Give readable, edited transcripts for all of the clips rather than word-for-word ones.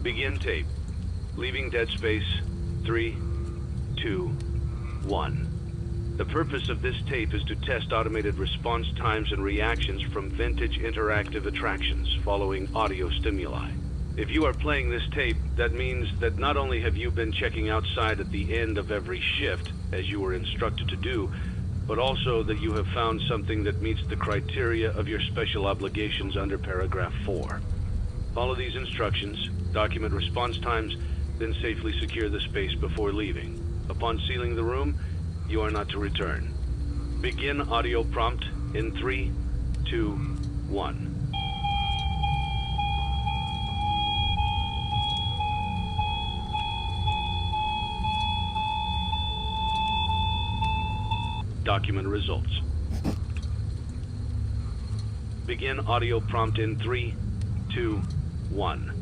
Begin tape. Leaving dead space. 3, 2, 1. The purpose of this tape is to test automated response times and reactions from vintage interactive attractions following audio stimuli. If you are playing this tape, that means that not only have you been checking outside at the end of every shift, as you were instructed to do, but also that you have found something that meets the criteria of your special obligations under paragraph 4. Follow these instructions, document response times, then safely secure the space before leaving. Upon sealing the room, you are not to return. Begin audio prompt in 3, 2, 1. Document results. Begin audio prompt in 3, 2, 1.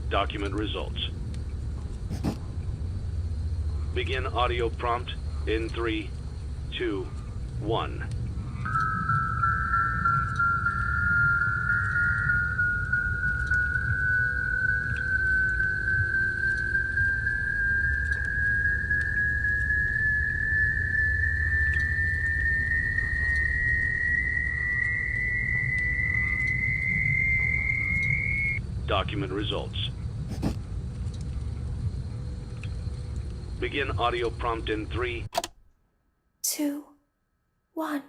Document results. Begin audio prompt in 3, 2, 1. Document results. Begin audio prompt in 3, 2, 1.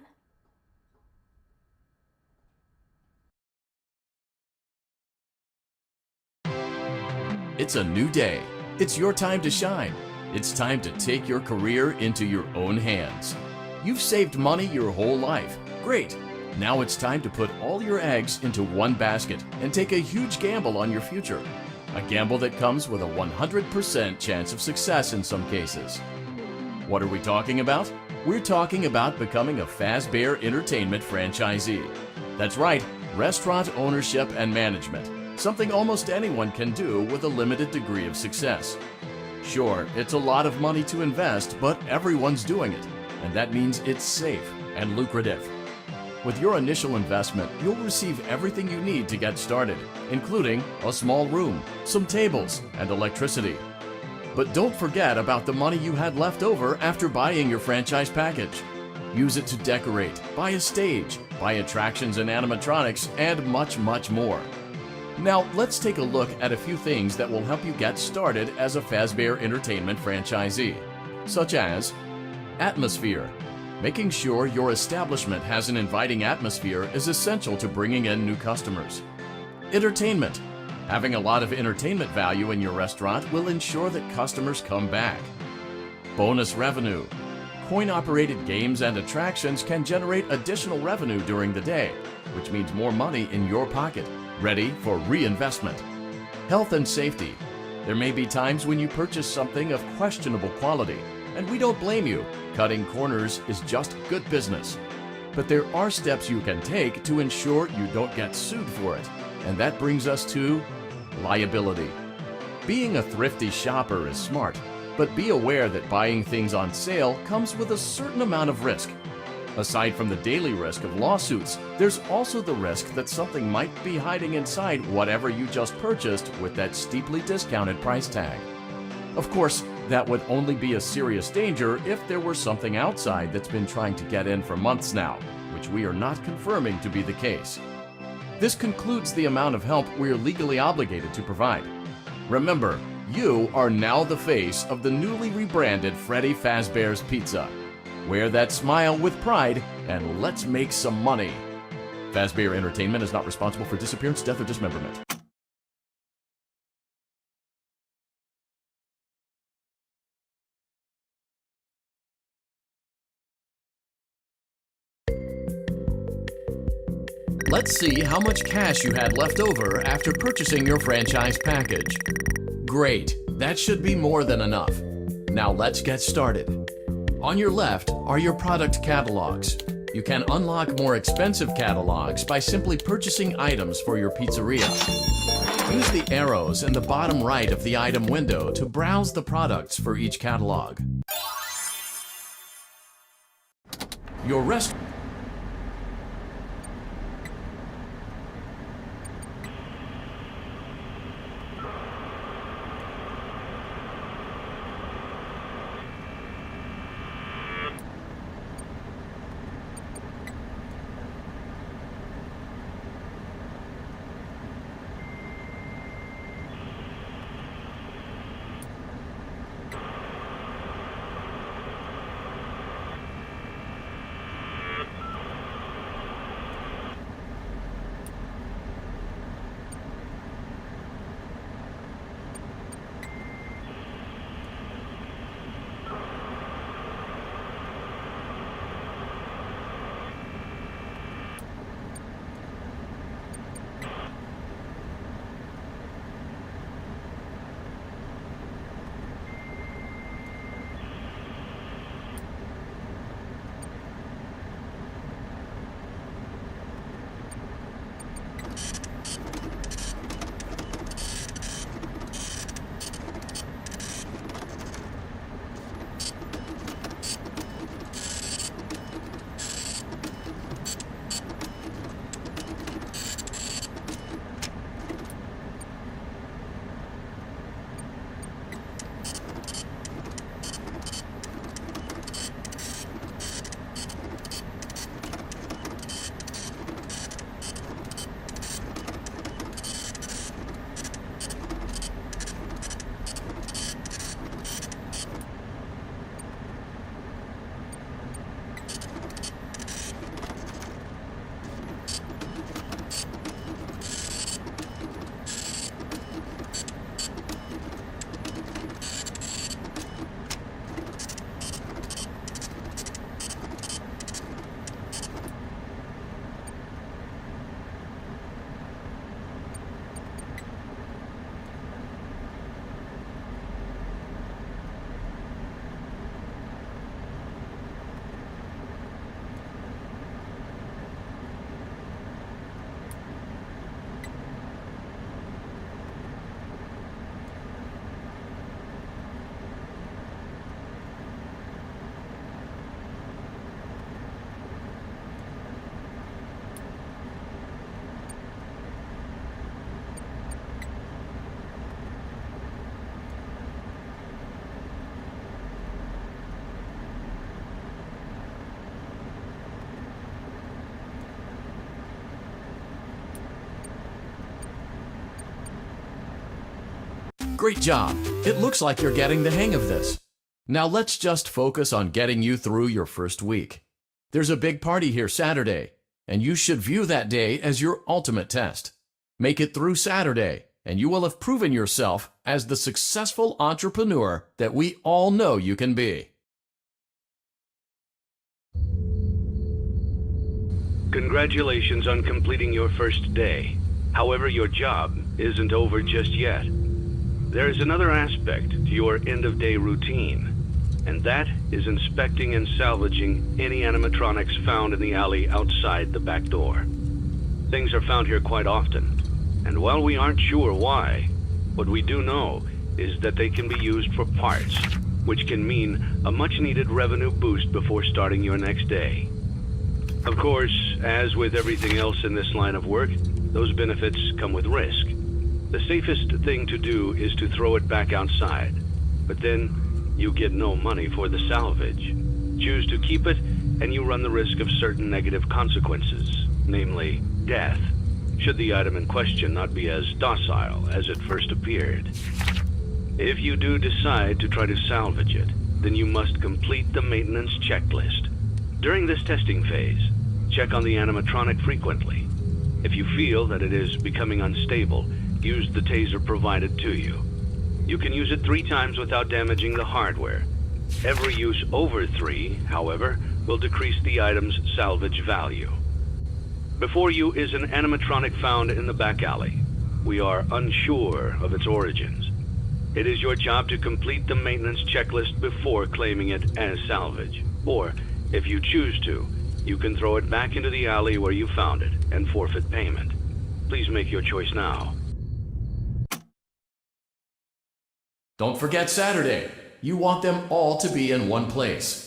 It's a new day. It's your time to shine. It's time to take your career into your own hands. You've saved money your whole life. Great. Now it's time to put all your eggs into one basket and take a huge gamble on your future. A gamble that comes with a 100% chance of success in some cases. What are we talking about? We're talking about becoming a Fazbear Entertainment franchisee. That's right, restaurant ownership and management. Something almost anyone can do with a limited degree of success. Sure, it's a lot of money to invest, but everyone's doing it. And that means it's safe and lucrative. With your initial investment, you'll receive everything you need to get started, including a small room, some tables, and electricity. But don't forget about the money you had left over after buying your franchise package. Use it to decorate, buy a stage, buy attractions and animatronics, and much, much more. Now, let's take a look at a few things that will help you get started as a Fazbear Entertainment franchisee, such as atmosphere. Making sure your establishment has an inviting atmosphere is essential to bringing in new customers. Entertainment. Having a lot of entertainment value in your restaurant will ensure that customers come back. Bonus revenue. Coin-operated games and attractions can generate additional revenue during the day, which means more money in your pocket, ready for reinvestment. Health and safety. There may be times when you purchase something of questionable quality, and we don't blame you. Cutting corners is just good business. But there are steps you can take to ensure you don't get sued for it. And that brings us to liability. Being a thrifty shopper is smart, but be aware that buying things on sale comes with a certain amount of risk. Aside from the daily risk of lawsuits, there's also the risk that something might be hiding inside whatever you just purchased with that steeply discounted price tag. Of course, that would only be a serious danger if there were something outside that's been trying to get in for months now, which we are not confirming to be the case. This concludes the amount of help we are legally obligated to provide. Remember, you are now the face of the newly rebranded Freddy Fazbear's Pizza. Wear that smile with pride, and let's make some money. Fazbear Entertainment is not responsible for disappearance, death, or dismemberment. Let's see how much cash you had left over after purchasing your franchise package. Great, that should be more than enough. Now let's get started. On your left are your product catalogs. You can unlock more expensive catalogs by simply purchasing items for your pizzeria. Use the arrows in the bottom right of the item window to browse the products for each catalog. Your restaurant. Great job! It looks like you're getting the hang of this. Now let's just focus on getting you through your first week. There's a big party here Saturday, and you should view that day as your ultimate test. Make it through Saturday, and you will have proven yourself as the successful entrepreneur that we all know you can be. Congratulations on completing your first day. However, your job isn't over just yet. There is another aspect to your end-of-day routine, and that is inspecting and salvaging any animatronics found in the alley outside the back door. Things are found here quite often, and while we aren't sure why, what we do know is that they can be used for parts, which can mean a much-needed revenue boost before starting your next day. Of course, as with everything else in this line of work, those benefits come with risk. The safest thing to do is to throw it back outside, but then you get no money for the salvage. Choose to keep it, and you run the risk of certain negative consequences, namely death, should the item in question not be as docile as it first appeared. If you do decide to try to salvage it, then you must complete the maintenance checklist. During this testing phase, check on the animatronic frequently. If you feel that it is becoming unstable, use the taser provided to you. You can use it 3 times without damaging the hardware. Every use over 3, however, will decrease the item's salvage value. Before you is an animatronic found in the back alley. We are unsure of its origins. It is your job to complete the maintenance checklist before claiming it as salvage. Or, if you choose to, you can throw it back into the alley where you found it and forfeit payment. Please make your choice now. Don't forget Saturday. You want them all to be in one place.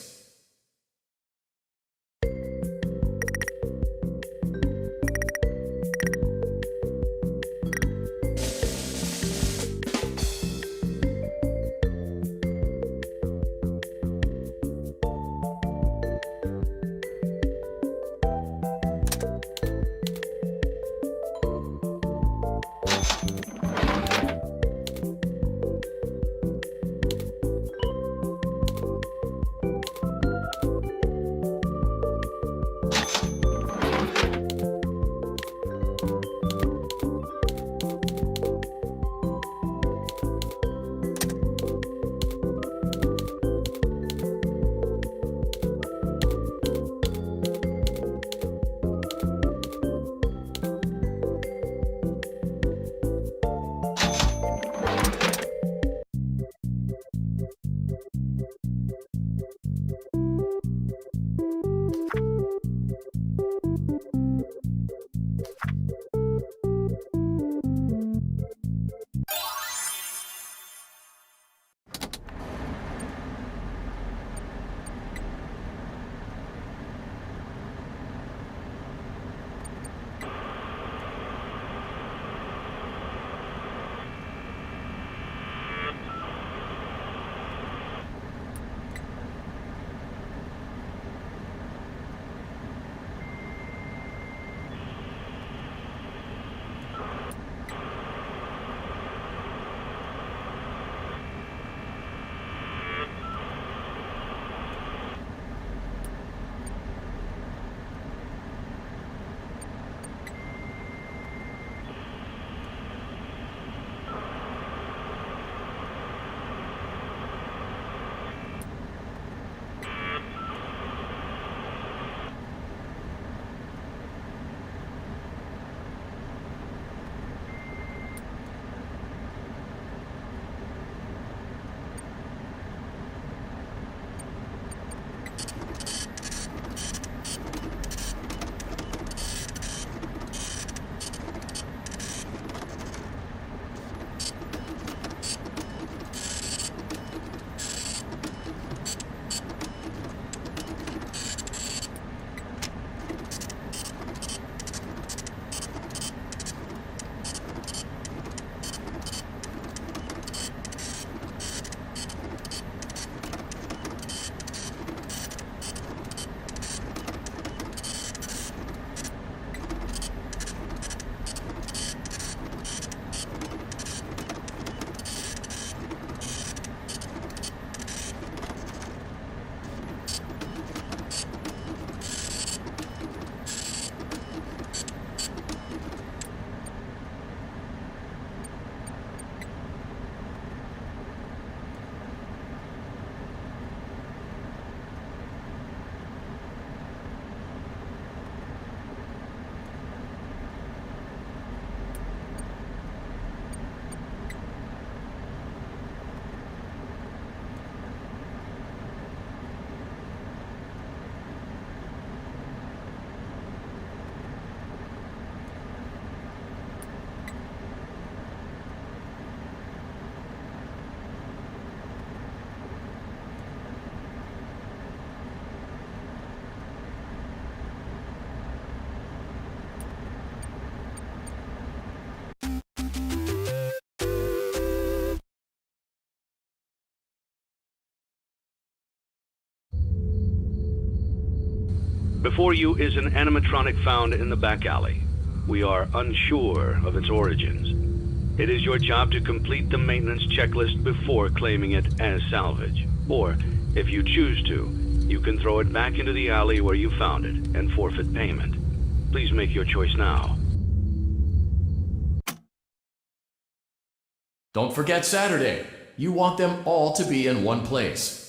Before you is an animatronic found in the back alley. We are unsure of its origins. It is your job to complete the maintenance checklist before claiming it as salvage. Or, if you choose to, you can throw it back into the alley where you found it and forfeit payment. Please make your choice now. Don't forget Saturday. You want them all to be in one place.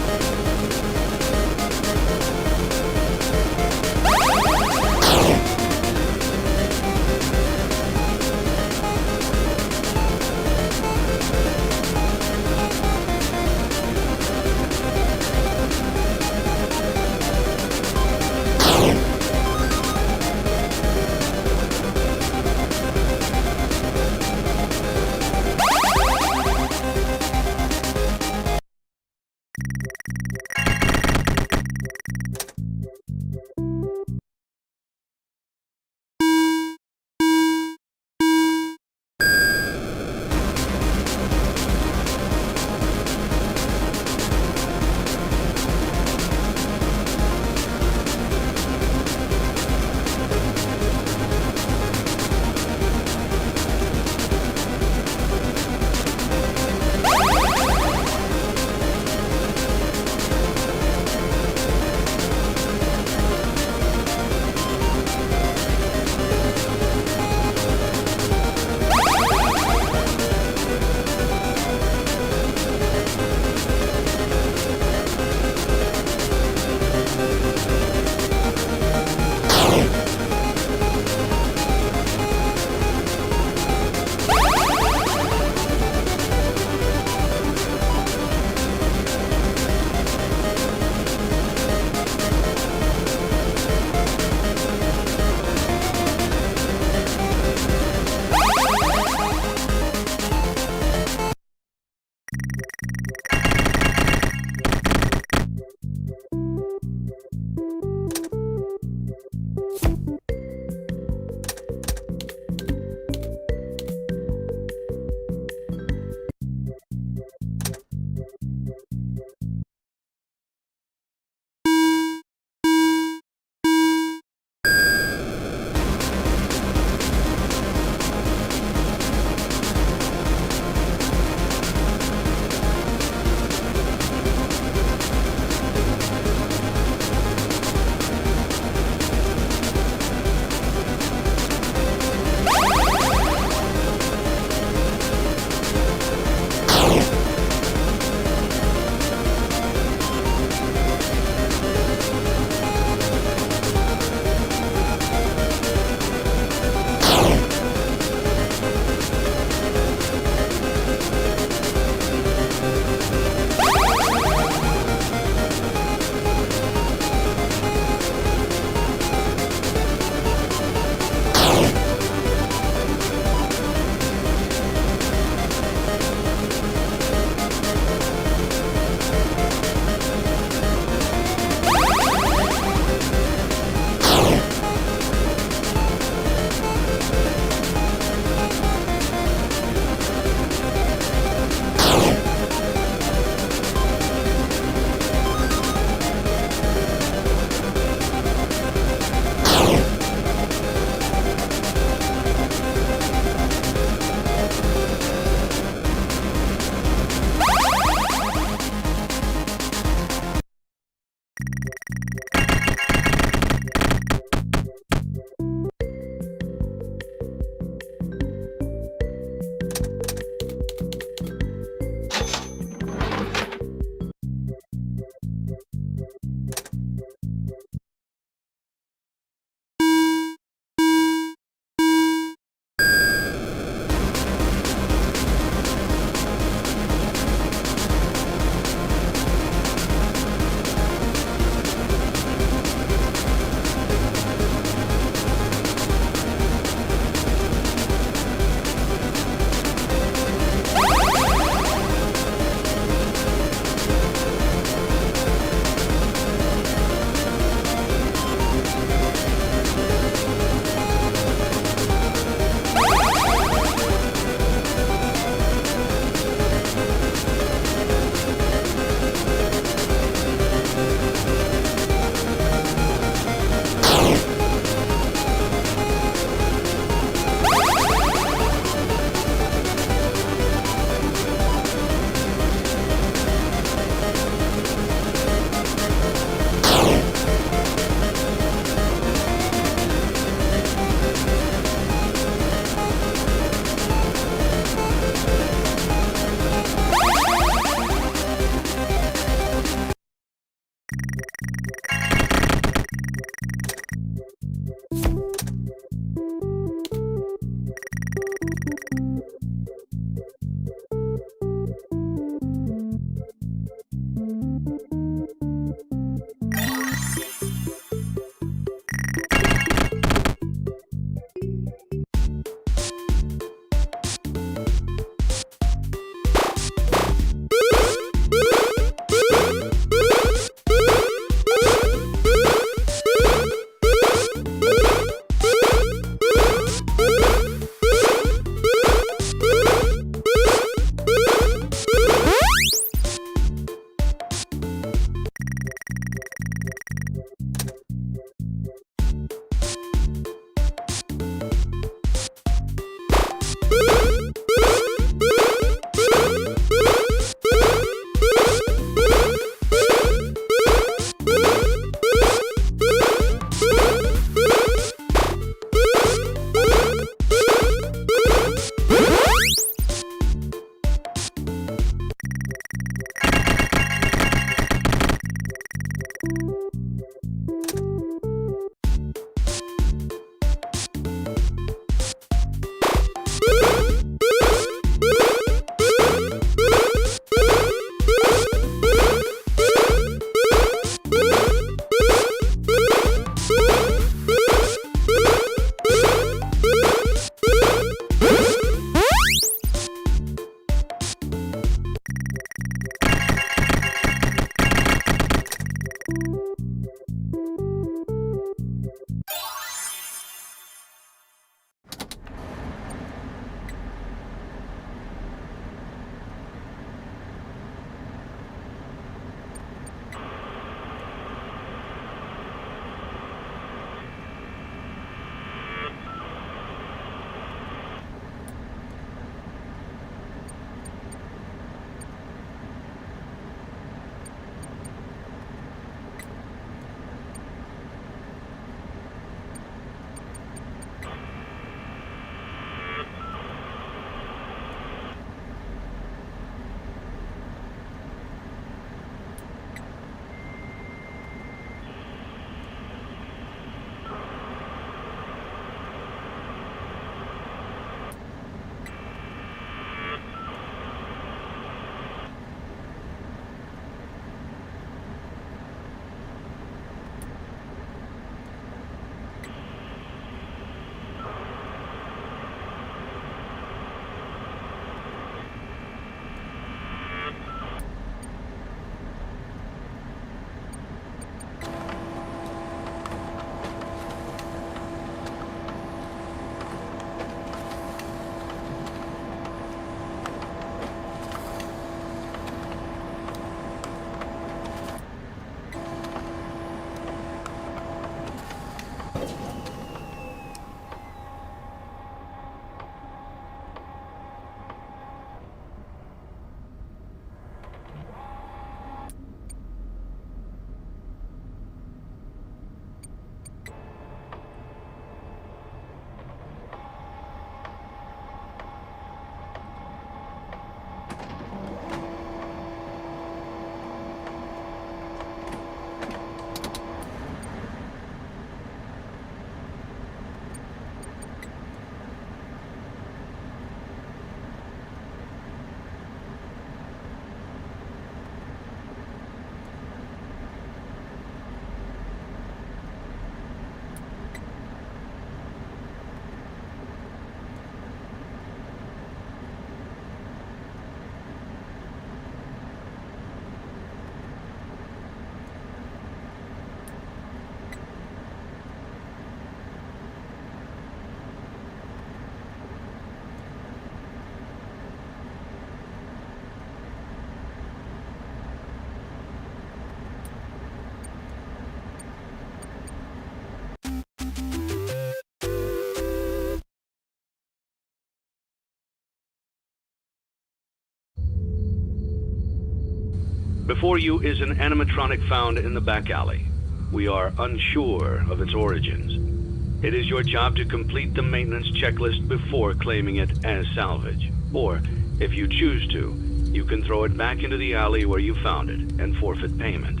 Before you is an animatronic found in the back alley. We are unsure of its origins. It is your job to complete the maintenance checklist before claiming it as salvage. Or, if you choose to, you can throw it back into the alley where you found it and forfeit payment.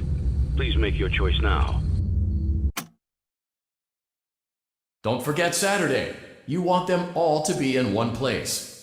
Please make your choice now. Don't forget Saturday. You want them all to be in one place.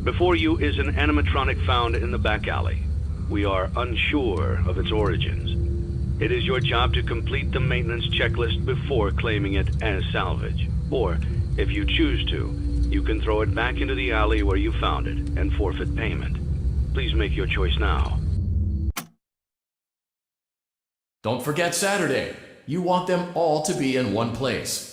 Before you is an animatronic found in the back alley. We are unsure of its origins. It is your job to complete the maintenance checklist before claiming it as salvage. Or, if you choose to, you can throw it back into the alley where you found it and forfeit payment. Please make your choice now. Don't forget Saturday. You want them all to be in one place.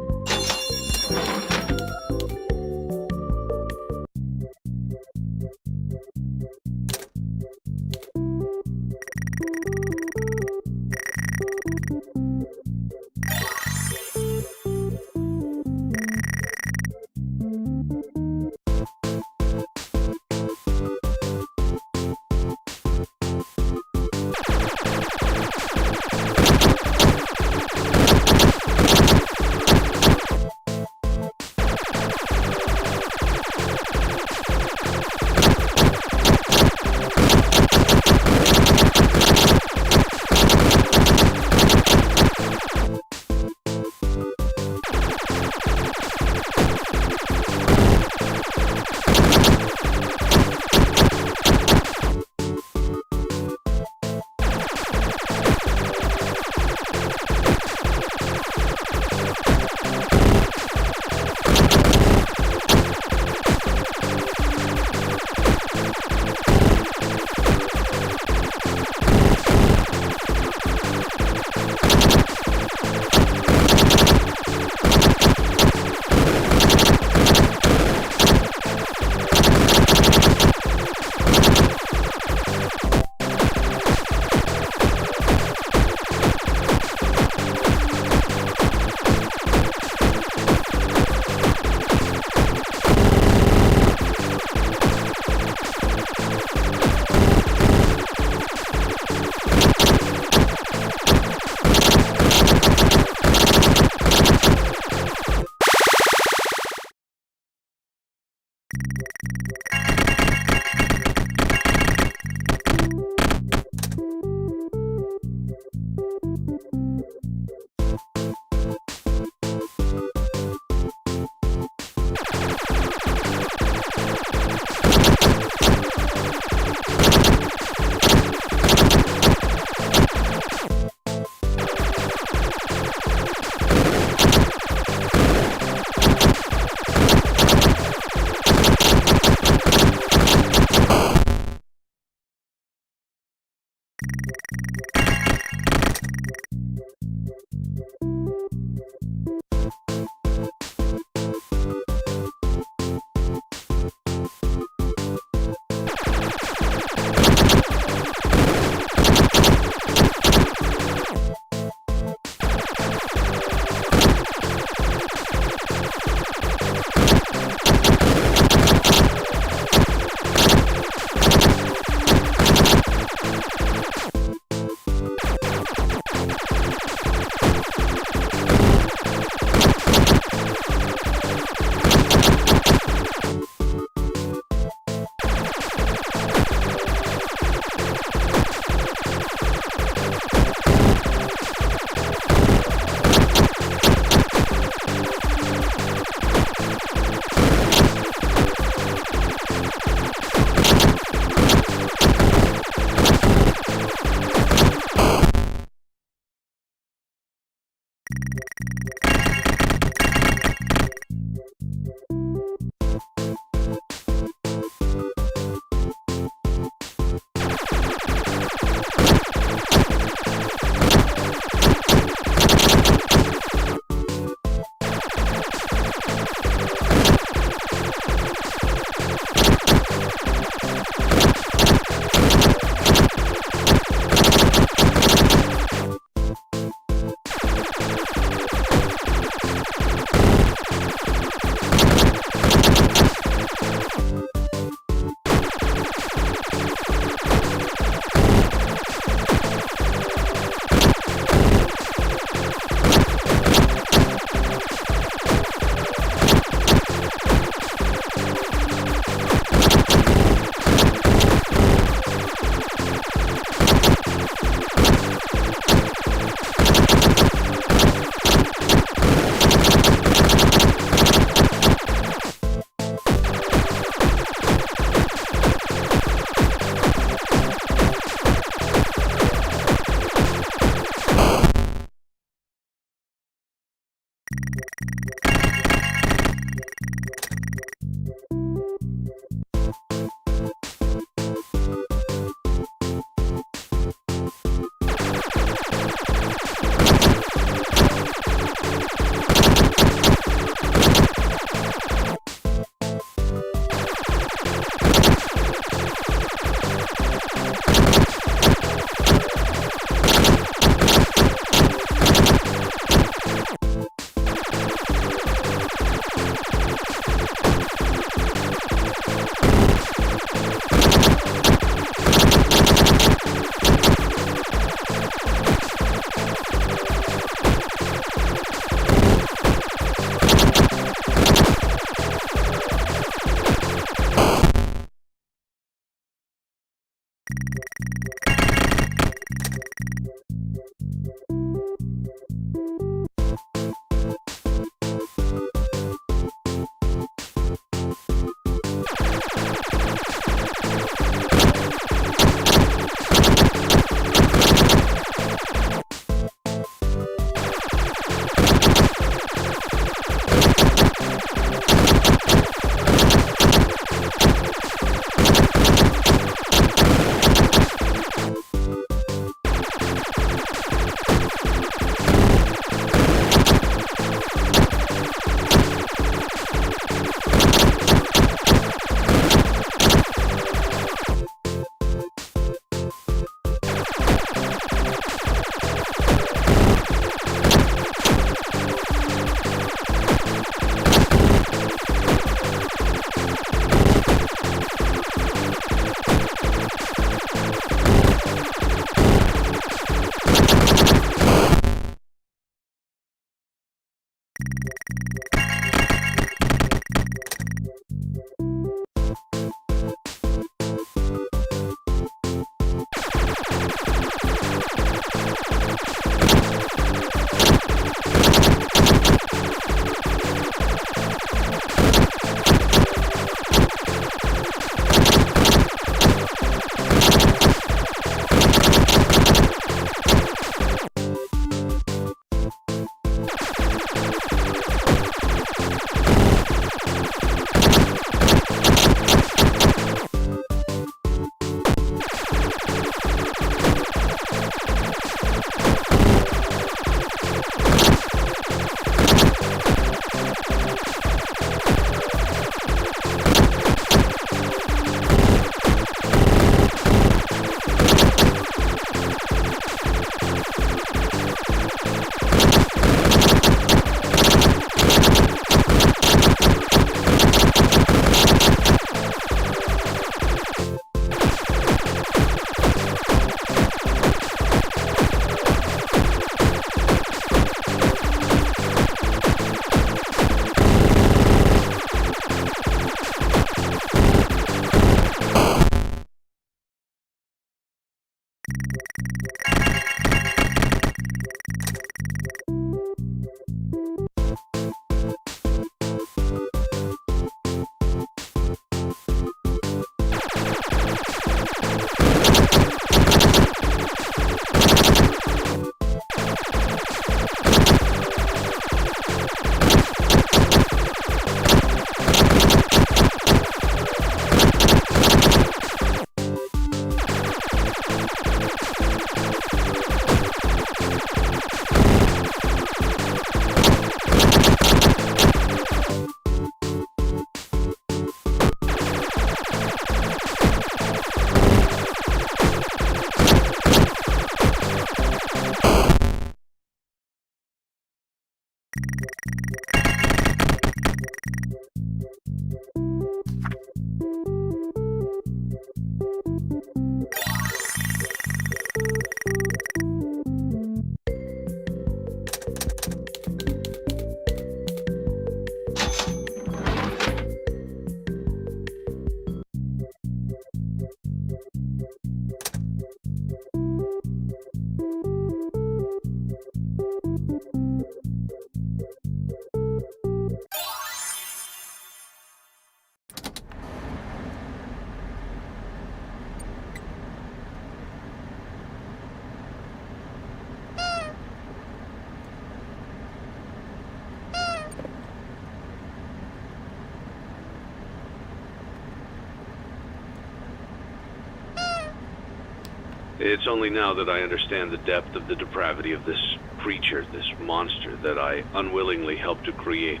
It's only now that I understand the depth of the depravity of this creature, this monster that I unwillingly helped to create.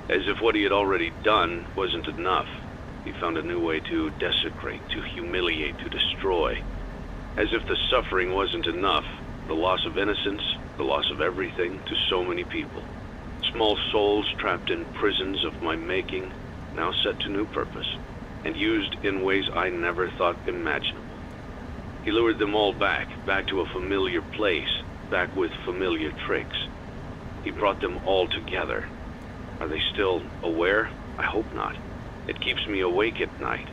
As if what he had already done wasn't enough. He found a new way to desecrate, to humiliate, to destroy. As if the suffering wasn't enough, the loss of innocence, the loss of everything to so many people. Small souls trapped in prisons of my making, now set to new purpose, and used in ways I never thought imaginable. He lured them all back to a familiar place, back with familiar tricks. He brought them all together. Are they still aware? I hope not. It keeps me awake at night.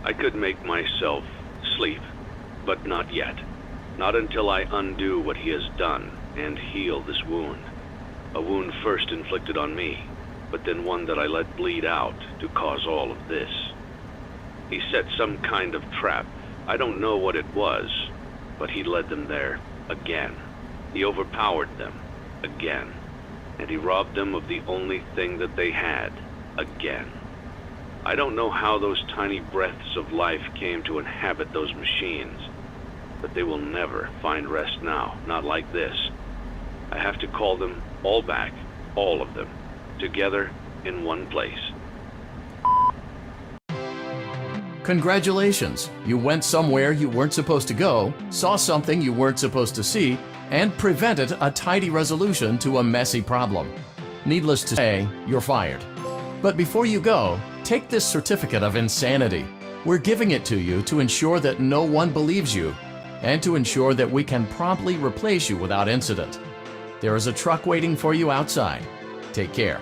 I could make myself sleep, but not yet. Not until I undo what he has done and heal this wound. A wound first inflicted on me, but then one that I let bleed out to cause all of this. He set some kind of trap. I don't know what it was, but he led them there again. He overpowered them again, and he robbed them of the only thing that they had again. I don't know how those tiny breaths of life came to inhabit those machines, but they will never find rest now, not like this. I have to call them all back, all of them, together in one place. Congratulations! You went somewhere you weren't supposed to go, saw something you weren't supposed to see, and prevented a tidy resolution to a messy problem. Needless to say, you're fired. But before you go, take this certificate of insanity. We're giving it to you to ensure that no one believes you, and to ensure that we can promptly replace you without incident. There is a truck waiting for you outside. Take care.